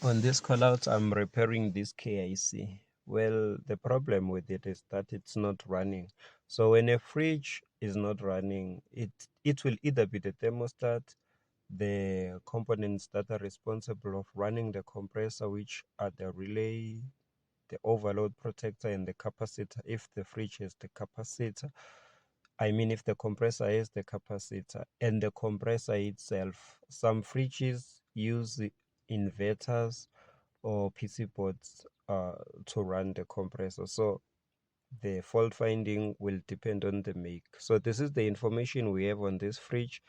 On this call out, I'm repairing this KIC. Well, the problem with it is that it's not running. So when a fridge is not running, it will either be the thermostat, the components that are responsible of running the compressor, which are the relay, the overload protector, and the capacitor. If the fridge has the capacitor, I mean, if the compressor has the capacitor and the compressor itself, some fridges use inverters or PC boards to run the compressor. So the fault finding will depend on the make. So this is the information we have on this fridge.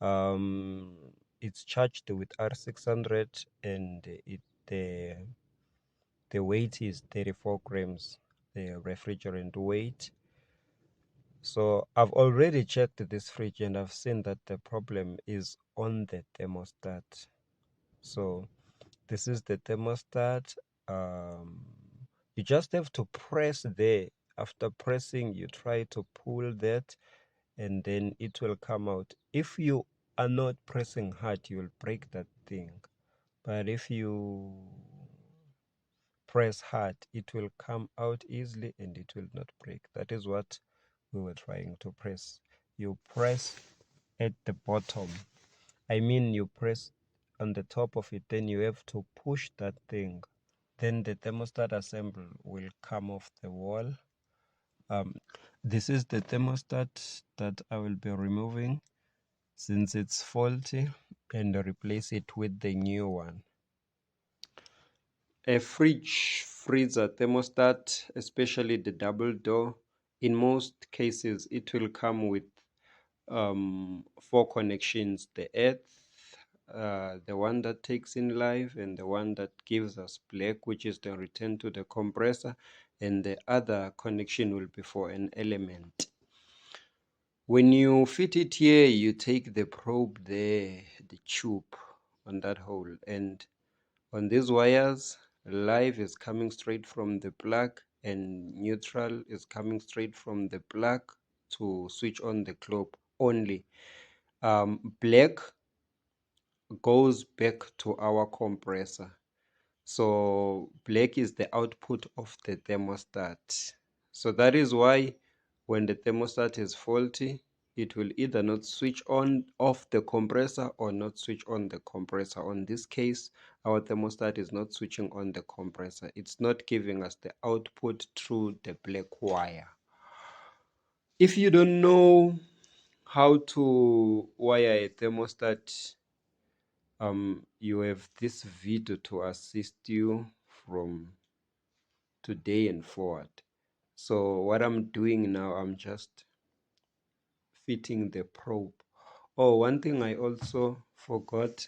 It's charged with R600 and the weight is 34 grams, the refrigerant weight. So I've already checked this fridge and I've seen that the problem is on the thermostat. So this is the thermostat. You just have to press there. After pressing, you try to pull that and then it will come out. If you are not pressing hard, you will break that thing. But if you press hard, it will come out easily and it will not break. That is what we were trying to press. You press at the bottom. I mean, you press on the top of it, then you have to push that thing. Then the thermostat assembly will come off the wall. This is the thermostat that I will be removing since it's faulty and replace it with the new one. A fridge freezer thermostat, especially the double door, in most cases it will come with 4 connections: the earth, the one that takes in live, and the one that gives us black, which is the return to the compressor, and the other connection will be for an element. When you fit it here, you take the probe there, the tube on that hole, and on these wires, live is coming straight from the plug and neutral is coming straight from the plug to switch on the globe only. Black goes back to our compressor. So black is the output of the thermostat. So that is why when the thermostat is faulty, it will either not switch on off the compressor or not switch on the compressor. On this case, our thermostat is not switching on the compressor. It's not giving us the output through the black wire. If you don't know how to wire a thermostat, you have this video to assist you from today and forward. So what I'm doing now, I'm just fitting the probe. Oh, one thing I also forgot,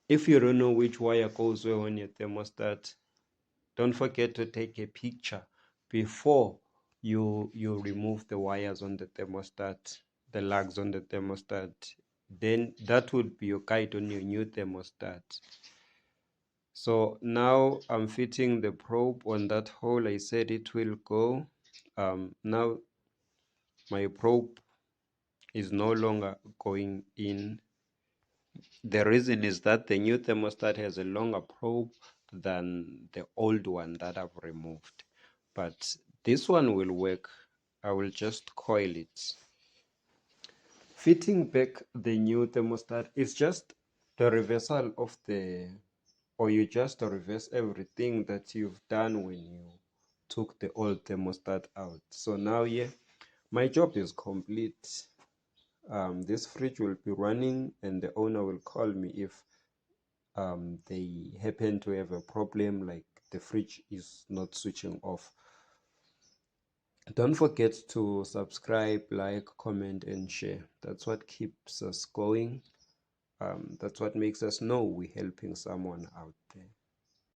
if you don't know which wire goes where on your thermostat, don't forget to take a picture before you remove the wires on the thermostat, the lugs on the thermostat. Then that would be your guide on your new thermostat. So now I'm fitting the probe on that hole. I said it will go. Now my probe is no longer going in. The reason is that the new thermostat has a longer probe than the old one that I've removed. But this one will work. I will just coil it. Fitting back the new thermostat is just the reversal of or you just reverse everything that you've done when you took the old thermostat out. So now, yeah, my job is complete. This fridge will be running and the owner will call me if they happen to have a problem like the fridge is not switching off. Don't forget to subscribe, like, comment, and share. That's what keeps us going. That's what makes us know we're helping someone out there.